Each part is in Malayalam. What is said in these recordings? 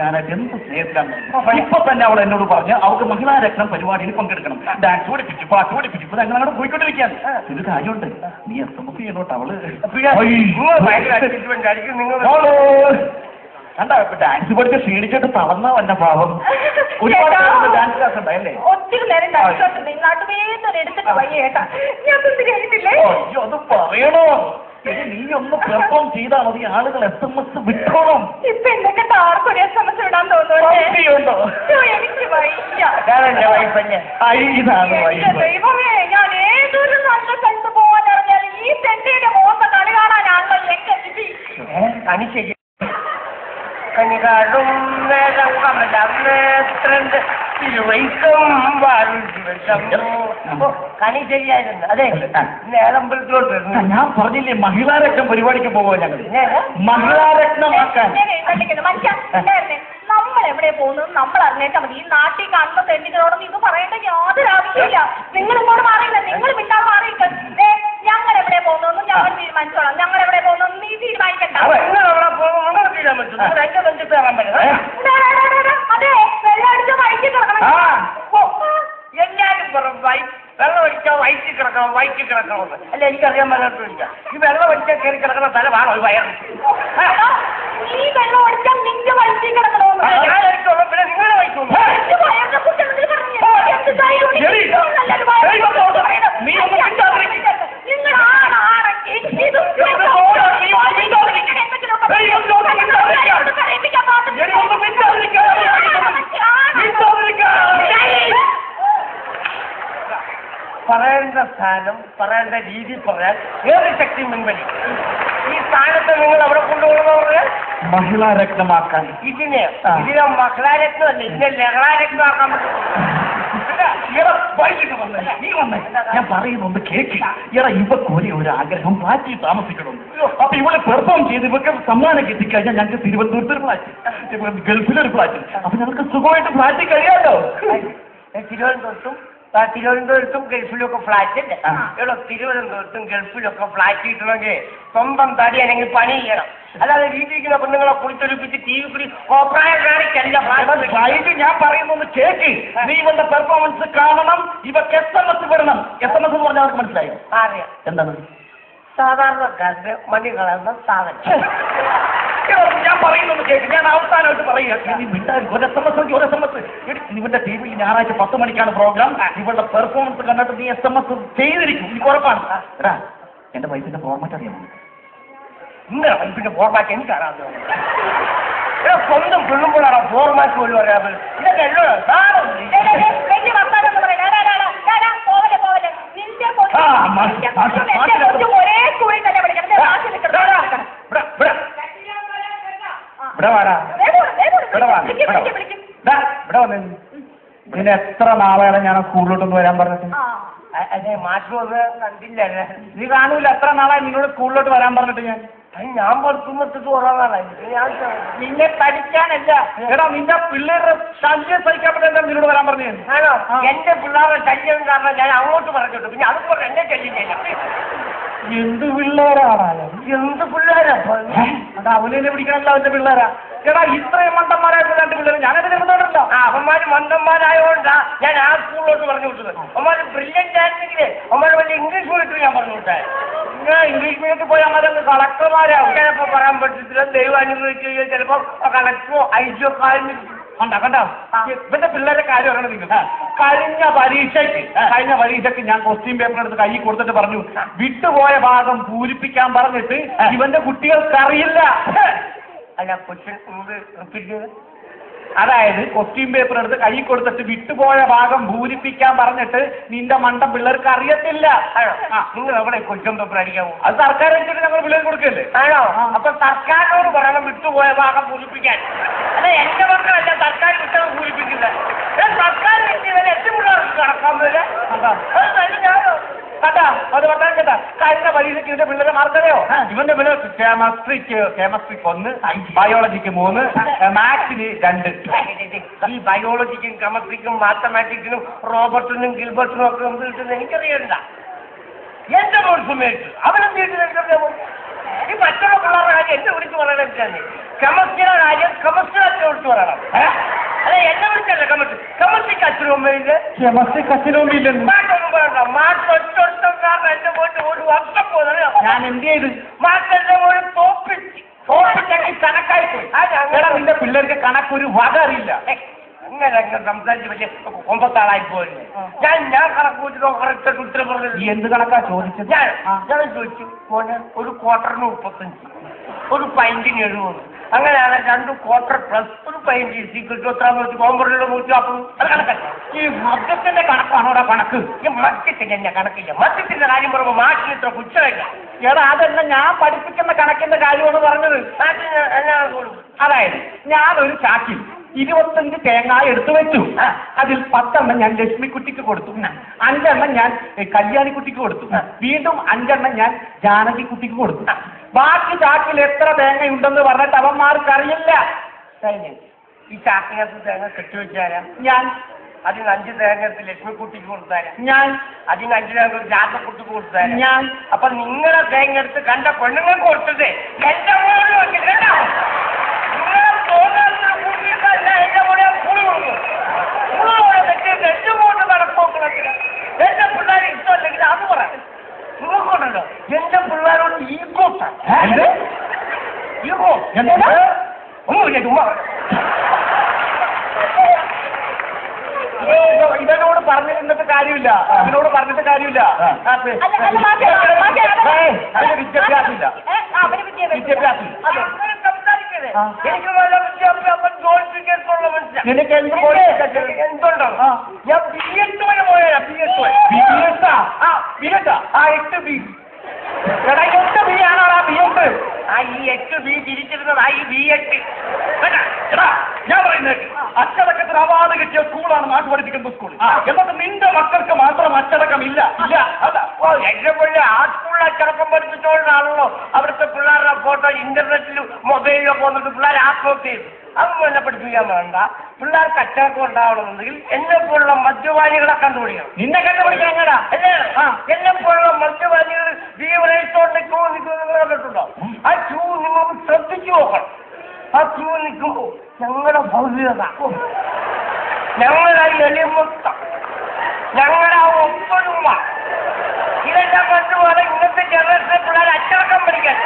ഞാനായിട്ട് എന്ത് സ്നേഹിക്കാന്ന്. ഇപ്പൊ തന്നെ അവൾ എന്നോട് പറഞ്ഞ് അവൾക്ക് മഹിളാരത്നം പരിപാടിയിൽ പങ്കെടുക്കണം. ഡാൻസ് പഠിപ്പിച്ചു, പാട്ട് പഠിപ്പിച്ചു. ഇപ്പൊ ഞങ്ങൾ അങ്ങനെ പോയിക്കൊണ്ടിരിക്കുകയാണ്. ഒരു കാര്യമുണ്ട്, നീ SMS ചെയ്യണോട്ട് അവള് കണ്ടാ ഇപ്പൊ ഡാൻസ് പഠിച്ച് ക്ഷീണിച്ചിട്ട് തളർന്ന വന്ന ഭാവം. ഒരുപാട് ഡാൻസ് ക്ലാസ് ഉണ്ടായല്ലേ? ഒത്തിരി നേരം എടുത്തിട്ട് വയ്യേട്ടാ. അയ്യോ അത് പറയണോ? നീ ഒന്ന് പെർഫോം ചെയ്താൽ മതി, ആളുകൾ SMS വിട്ടോളും. ഇപ്പൊ എന്തൊക്കെ ആർക്കൊരു SMS വിടാൻ തോന്നുന്നുണ്ടോ? എനിക്ക് ദൈവമേ, ഞാൻ ഏതൊരു നല്ല സ്ഥലത്ത് പോകാൻ അറിഞ്ഞാലും ഈ തെണ്ടിയുടെ മോത്ത കളി കാണാനാണല്ലോ എന്റെ വിധി. കണികാടും നേരം കമലത്രണ്ട് കണി ശരിയായിരുന്നു. അതെ, നേരമ്പലത്തിലോട്ട് ഞാൻ പറഞ്ഞില്ലേ മഹിളാരത്നം പരിപാടിക്ക് പോവാ ഞങ്ങൾ. മഹിളാരത്നമാക്കാൻ നമ്മൾ എവിടെ പോകുന്നത് നമ്മൾ അറിഞ്ഞേച്ചാൽ മതി. ഈ നാട്ടിൽ കാണുന്ന തെണ്ടികളോടൊന്നും ഇത് പറയേണ്ട യാതൊരു ആവശ്യമില്ല. നിങ്ങൾ ഇങ്ങോട്ട് മാറിയില്ല, നിങ്ങൾ വിട്ടാൽ മാറിയിട്ട് ഞങ്ങൾ എവിടെ പോകുന്നതെന്നും ഞങ്ങൾ തീരുമാനിച്ചോളാം. ഞങ്ങൾ എവിടെ പോകുന്നതെന്നും നീ തീരുമാനിക്കണ്ട. അതെ, വെള്ളം അടിച്ച വഴിക്ക് കിടക്കണം. എല്ലാരും വെള്ളം അടിച്ചാൽ വയറ്റിൽ കിടക്കണം, വയറ്റിൽ കിടക്കണമെന്ന്. അല്ല, എനിക്കറിയാൻ പറ്റാത്തില്ല. ഈ വെള്ളം അടിച്ചാൽ കയറി കിടക്കുന്ന സ്ഥലമാണോ ഈ വയറ്? നീ വെള്ളം അടിച്ചാൽ നിന്റെ വയറ്റിൽ കിടക്കണമെന്ന്. ഞാൻ അടിച്ചോളാം, പിന്നെ നിങ്ങളെ വയറ്റുള്ളൂ. പറയേണ്ട സ്ഥാനം, പറയേണ്ട രീതി പറയാൻ ഏത് ശക്തി മുൻപടി. ഈ സ്ഥാനത്ത് നിങ്ങൾ അവിടെ കൊണ്ടുപോകുന്നവർക്ക് മഹിളാരത്നമാക്കാൻ ഇതിനെ മഹിളാരത്നമല്ല, ഇതിനെ ലഹളാരത്നമാക്കാൻ പറ്റും. നീ വന്നേ, ഞാൻ പറയുന്നൊന്ന് കേക്ക്. എടാ ഇവക്ക് ഒരു ആഗ്രഹം, ഫ്ലാറ്റിൽ താമസിക്കണം. അപ്പൊ ഇവളെ പെർഫോം ചെയ്ത് ഇവർക്ക് സമ്മാനം കിട്ടിക്കഴിഞ്ഞാൽ ഞങ്ങൾക്ക് തിരുവനന്തപുരത്ത് ഒരു ഫ്ലാറ്റ്, ഗൾഫിലൊരു ഫ്ലാറ്റ്. അപ്പൊ ഞങ്ങൾക്ക് സുഖമായിട്ട് ഫ്ലാറ്റിൽ കഴിയാമല്ലോ. തിരുവനന്തപുരത്തും ഗൾഫിലൊക്കെ ഫ്ലാറ്റ് ഉണ്ട്. എടോ, തിരുവനന്തപുരത്തും ഗൾഫിലൊക്കെ ഫ്ലാറ്റ് കിട്ടണമെങ്കിൽ സ്വന്തം തടിയാണെങ്കിൽ പണി ചെയ്യണം. അല്ലാതെ വീട്ടിലിരിക്കുന്ന പെണ്ണുങ്ങളെ കുളിച്ചൊലിപ്പിച്ച് TV കൂടി കോപ്രായം കാണിക്കല്ല ഫ്ലാറ്റ്. ഞാൻ പറയുന്നൊന്ന് കേക്ക്. നീ ഇവന്റെ പെർഫോമൻസ് കാണണം. ഇവക്ക് SMS വിടണം. SMS എന്ന് പറഞ്ഞാൽ അവർക്ക് മനസ്സിലായോ? അറിയാം. എന്താണ്? സാധാരണക്കാരുടെ മണി കളയുന്ന സാധനം. ഞാൻ പറയുന്നൊന്ന് കേക്ക്. ഞാൻ അവസാനമായിട്ട് പറയുക, ഇവന്റെ TV ഞായറാഴ്ച 10 മണിക്കാണ് പ്രോഗ്രാം. ഇവളുടെ പെർഫോമൻസ് കണ്ടിട്ട് നീ SMS ചെയ്തിരിക്കും, എനിക്ക് ഉറപ്പാണ്. എടാ, എന്റെ വൈഫിന്റെ ഫോർമാറ്റ് അറിയാമോ? നിങ്ങളുടെ വൈഫിന്റെ ഫോർമാറ്റ് എനിക്കറിയാം. സ്വന്തം പെണ്ണുമ്പോഴാണ് ഫോർമാറ്റ് പോലും അറിയാമോ? ഇതൊക്കെ പിന്നെ എത്ര നാളെയാണ് ഞാൻ സ്കൂളിലോട്ടൊന്ന് വരാൻ പറഞ്ഞിട്ട്? അതെ, മാഷ് വന്ന് കണ്ടില്ല. നീ കാണൂല. എത്ര നാളായി നിന്നോട് സ്കൂളിലോട്ട് വരാൻ പറഞ്ഞിട്ട്? ഞാൻ പുറത്തുനിന്നിട്ട് കുറവാണ്. നിന്നെ പഠിക്കാനല്ല, എടാ നിന്റെ പിള്ളേരുടെ ശല്യം സഹിക്കാൻ പറ്റാൻ നിന്നോട് വരാൻ പറഞ്ഞു. ആണോ? എന്റെ പിള്ളേരുടെ ശല്യം കാരണം ഞാൻ അങ്ങോട്ട് പറഞ്ഞിട്ടു. പിന്നെ അതുപോലെ എന്നെ ശല്യം ചെയ്യാം. എന്ത് പിള്ളേരാണ്? എന്ത് പിള്ളേരാ? അത് അവനെ പിടിക്കണല്ലോ അവന്റെ പിള്ളേരാ. എടാ ഇത്രയും മണ്ടന്മാരായിട്ട് 2 പിള്ളേർ ഞാനത് ചെറുതോടല്ലോ. അവന്മാര് മണ്ടന്മാരായോണ്ടാ ഞാൻ ആ സ്കൂളിലോട്ട് പറഞ്ഞു വിട്ടത്. അവന്മാര് ബ്രില്യൻ്റ് ആയിരുന്നെങ്കിലേ അവന്മാര് വലിയ ഇംഗ്ലീഷ് മീഡിയത്തിൽ ഞാൻ പറഞ്ഞു വിട്ടേ. ഇംഗ്ലീഷ് മീഡിയത്തിൽ പോയാൽ മതി കളക്ടർമാരാവും. ചിലപ്പോ പറയാൻ പറ്റത്തില്ല. ദൈവം അനുഗ്രഹിച്ചു ചിലപ്പോ കളക്ടറോ IGO കണ്ടോ ഇവന്റെ പിള്ളേരെ കാര്യം പറയണത് നിങ്ങൾ. കഴിഞ്ഞ പരീക്ഷയ്ക്ക് ഞാൻ ക്വസ്റ്റ്യൻ പേപ്പർ എടുത്ത് കൈ കൊടുത്തിട്ട് പറഞ്ഞു, വിട്ടുപോയ ഭാഗം പൂരിപ്പിക്കാൻ പറഞ്ഞിട്ട് ഇവന്റെ കുട്ടികൾക്കറിയില്ല. അല്ല, ക്വസ്റ്റ്യൻ റിപ്പീറ്റ് ചെയ്ത്. അതായത് ക്വസ്റ്റ്യൻ പേപ്പർ എടുത്ത് കൈ കൊടുത്തിട്ട് വിട്ടുപോയ ഭാഗം പൂരിപ്പിക്കാൻ പറഞ്ഞിട്ട് നിന്റെ മണ്ടം പിള്ളേർക്ക് അറിയത്തില്ല. നിങ്ങൾ എവിടെ ക്വസ്റ്റ്യൻ പേപ്പർ അടിക്കാവോ? അത് സർക്കാർ വെച്ചിട്ട് ഞങ്ങൾ പിള്ളേർ കൊടുക്കല്ലേ? ആണോ? അപ്പൊ സർക്കാരിനോട് പറയണം വിട്ടുപോയ ഭാഗം പൂരിപ്പിക്കാൻ. അല്ല, എന്റെ മക്കളല്ല സർക്കാർ വിട്ടത് പൂരിപ്പിക്കില്ല. സർക്കാർ വിട്ടിയതല്ലേ 8 പിള്ളേർക്ക് കടക്കാൻ പോലെ. കേട്ടാ അത് പറഞ്ഞാൽ കേട്ടാ. കഴിഞ്ഞ പരീക്ഷയ്ക്ക് ഇതിന്റെ പിള്ളേരെ മാർക്കറിയോ? ഇവന്റെ പിള്ളേർ കെമിസ്ട്രിക്ക് 1, ബയോളജിക്ക് 3, മാത്സിന് 2. ഈ ബയോളജിക്കും കെമിസ്ട്രിക്കും മാത്തമാറ്റിക്സിനും റോബർട്ടിനും ഗിൽബർട്ടിനും ഒക്കെ എന്ത് കിട്ടുന്ന എനിക്കറിയണ്ട. എന്റെ മോൾ സുമേഷ് അവനെന്ത് കിട്ടുന്ന ഈ മറ്റുള്ള പിള്ളേരുടെ കാര്യം എന്നെ വിളിച്ച് പറയണേ. കെമിസ്ട്രിയുടെ കാര്യം കെമിസ്ട്രി അച്ഛനെ വിളിച്ച് പറയണം. അല്ല എന്നെ വിളിച്ചല്ലേ കെമിസ്ട്രിക്ക് അച്ഛനും അമ്മയില്ല. കെമിസ്ട്രിക്ക് അച്ഛനും അമ്മയില്ലെന്ന് മാറ്റൊന്നും പറയണ്ട. മാറ്റം ഒറ്റൊട്ടക്കാരൻ എന്റെ പോയിട്ട് ഒരു വർഷം പോലെ ഞാൻ എന്ത് ചെയ്ത്? മാറ്റം എന്റെ പോയി തോപ്പിട്ടെങ്കിൽ കണക്കായി പോയി. നിന്റെ പിള്ളേർക്ക് കണക്കൊരു വക അറിയില്ല. അങ്ങനെ സംസാരിച്ച് വലിയ ഒമ്പത്താളായി പോയില്ലേ. ഞാൻ കണക്ക് കൂട്ടി ഉത്തരം പറഞ്ഞത്. ഈ എന്ത് കണക്കാ ചോദിച്ചത്? ഞാൻ ചോദിച്ചു മോനെ ഒരു ക്വാർട്ടറിന് 35, ഒരു പൈന്റിന് 70. അങ്ങനെയാണ് 2 ക്വാർട്ടർ പ്ലസ് ഒരു പൈന്റ് കോമ്പറിയുടെ 140. അത് കണക്കല്ല. ഈ മദ്യത്തിന്റെ കണക്കാണോടാ കണക്ക്? ഈ മദ്യത്തിന്റെ എന്നെ കണക്കില്ല. മദ്യത്തിന്റെ കാര്യം പറയുമ്പോൾ മാറ്റിന് ഇത്ര പുച്ഛമില്ല. എടാ അതല്ല ഞാൻ പഠിപ്പിക്കുന്ന കണക്കിന്റെ കാര്യമാണ് പറഞ്ഞത്. അതായത് ഞാനൊരു ചാക്കിൽ 25 തേങ്ങ എടുത്തു വെച്ചു. അതിൽ 10 എണ്ണം ഞാൻ ലക്ഷ്മിക്കുട്ടിക്ക് കൊടുത്തു, 5 എണ്ണം ഞാൻ കല്യാണിക്കുട്ടിക്ക് കൊടുത്തു, വീണ്ടും 5 എണ്ണം ഞാൻ ജാനകിക്കുട്ടിക്ക് കൊടുത്തു. ബാക്കി ചാക്കിൽ എത്ര തേങ്ങയുണ്ടെന്ന് പറഞ്ഞിട്ട് അവന്മാർക്ക് അറിയില്ല. ഈ ചാക്കിനകത്ത് തേങ്ങ കെട്ടിവെച്ചാരാ? ഞാൻ. അതിന് 5 തേങ്ങ എടുത്ത് ലക്ഷ്മിക്കുട്ടിക്ക് കൊടുത്താരാ? ഞാൻ. അതിന് 5 തേങ്ങ ജാതക്കുട്ടിക്ക് കൊടുത്താരാ? ഞാൻ. അപ്പൊ നിങ്ങളെ തേങ്ങ എടുത്ത് കണ്ട പെണ്ണുങ്ങൾക്ക് കൊടുത്തത് എന്റെ മോളിൽ വെച്ചിട്ട് കേട്ടോ. നിങ്ങളെ തോന്നാത്ത കുട്ടികൾക്കല്ല എന്റെ മോളെ പുളി കൊടുക്കും. എന്റെ നടപ്പോക്കില്ല. എന്റെ പിള്ളേരെ ഇഷ്ടമല്ലെങ്കിൽ അത് പറയാം. നിങ്ങൾക്കുണ്ടല്ലോ എന്റെ പിള്ളേരോട് ഈഗോ ഒന്നുമില്ല ചുമ്മാ. ഇവനോട് പറഞ്ഞിരുന്നിട്ട് കാര്യമില്ല. അവനോട് പറഞ്ഞിട്ട് കാര്യമില്ല. വിദ്യാഭ്യാസമില്ല. എനിക്ക് നല്ല വിദ്യാഭ്യാസം ജോലിപ്പിക്കാനുള്ള മനസ്സിലായി. നിനക്ക് എന്തുണ്ടോ? ഞാൻ BS വരെ പോയാ. BS 8 B. എടാ 8 B ആണോടാ BS? ഈ 8 B തിരിച്ചിരുന്നത് ഈ B8. എടാ ഞാൻ പറയുന്നത് അച്ചടക്കത്തിന് അവാർഡ് കിട്ടിയ സ്കൂളാണ് നാട്ടു പഠിപ്പിക്കുന്ന സ്കൂൾ. എന്നിട്ട് നിന്റെ മക്കൾക്ക് മാത്രം അച്ചടക്കമില്ല. എന്റെ പിള്ളേ ആ സ്കൂളിൽ അച്ചടക്കം പഠിപ്പിച്ചോണ്ടാണല്ലോ അവിടുത്തെ പിള്ളേരുടെ ഫോട്ടോ ഇന്റർനെറ്റിലും മൊബൈലിലൊക്കെ വന്നിട്ട് പിള്ളേർ ആത്മഹത്യ ചെയ്തു. അതൊന്നും എന്നെ പഠിപ്പിക്കാൻ വേണ്ട. പിള്ളേർക്ക് അച്ചടക്കം ഉണ്ടാവണമെന്നുണ്ടെങ്കിൽ എന്നെ പോലുള്ള മദ്യപാനികളെ കണ്ടുപിടിക്കണം. നിന്നെ കണ്ടുപിടിക്കാൻ എങ്ങനാ? എന്നെ പോലുള്ള മദ്യപാനികൾ ജീവനോണ്ട് ക്യൂ നിൽക്കുന്നത് കണ്ടിട്ടുണ്ടോ? ആ ക്യൂ നിങ്ങൾ ശ്രദ്ധിച്ചു നോക്കണം. ആ ക്യൂ നിൽക്കുമ്പോ ഞങ്ങളുടെ ഭൗതികത, ഞങ്ങളുടെ എളിമത്തം, ഞങ്ങളുടെ ആ ഒപ്പരുമ ഇതെല്ലാം കണ്ടുപോലെ ഇന്നത്തെ ജനറേഷനെ പിള്ളേർ അച്ചടക്കം പഠിക്കാൻ.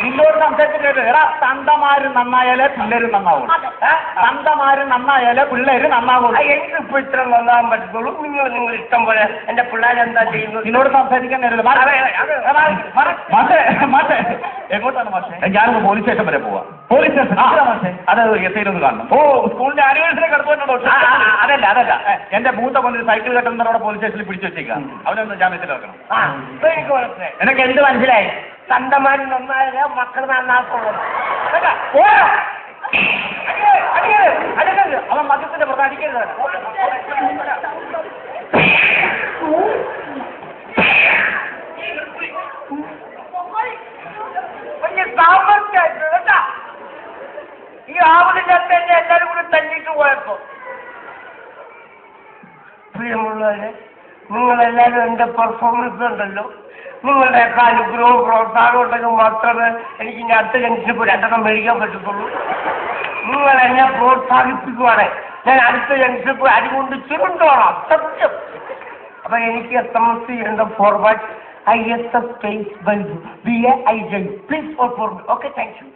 നിന്നോട് സംസാരിച്ചിട്ട് എടാ തന്തമാര് നന്നായാലേ പിള്ളേര് നന്നാവുള്ളൂ. തന്തമാര് നന്നായാലേ പിള്ളേര് നന്നാവുള്ളൂ. എനിക്കിപ്പോ ഇത്ര നന്നാകാൻ പറ്റുള്ളൂ. നിങ്ങൾ ഇഷ്ടം പോലെ എന്റെ പിള്ളേരെന്താ ചെയ്യുന്നത്? നിന്നോട് സംസാരിക്കാൻ നേരില്ല. മാഷേ എങ്ങോട്ടാണ് മാഷേ? ഞാനൊന്ന് പോലീസ് സ്റ്റേഷൻ വരെ പോവാം. Police station? മാഷേ അത് എത്തിയിലൊന്ന് കാണണം. ഓ സ്കൂളിന്റെ ആനിവേഴ്സറി കിടത്തുന്നുണ്ടോ? അതല്ല എന്റെ മൂത്ത കൊണ്ടൊരു സൈക്കിൾ കെട്ടുന്നവരോടെ പോലീസ് സ്റ്റേഷനിൽ പിടിച്ചു വെച്ചേക്കാം. അവനൊന്ന് ജാമ്യത്തിൽ വെക്കണം. എനിക്ക് മനസ്സിലായി. എനിക്ക് എന്ത് മനസ്സിലായി? തന്തമാര് നന്നായാലേ മക്കൾ നന്നാക്കുള്ളൂ. അവൻ മദ്യത്തിന്റെ പുറത്ത് അടിക്കരുത്. ഈ ആവതിനകത്ത് എന്നെ എല്ലാവരും കൂടി തല്ലിട്ട് പോയപ്പോ പ്രിയമുള്ളവരെ നിങ്ങളെല്ലാവരും എന്റെ പെർഫോമൻസ് ഉണ്ടല്ലോ. നിങ്ങളുടെയൊക്കെ അനുഗ്രഹവും പ്രോത്സാഹനം ഉണ്ടെങ്കിൽ മാത്രമേ എനിക്ക് ഇനി അടുത്ത ജംഗ്ഷനിൽ പോയി 2 എണ്ണം മേടിക്കാൻ പറ്റത്തുള്ളൂ. നിങ്ങൾ എന്നെ പ്രോത്സാഹിപ്പിക്കുവാണ്. ഞാൻ അടുത്ത ജംഗ്ഷനിൽ പോയി അടികൊണ്ട് ചുരുണ്ടോളാം. സത്യം. അപ്പൊ എനിക്ക് SMS ചെയ്യേണ്ട forward ISS space BAIJ. Please vote for me. Okay, thank you.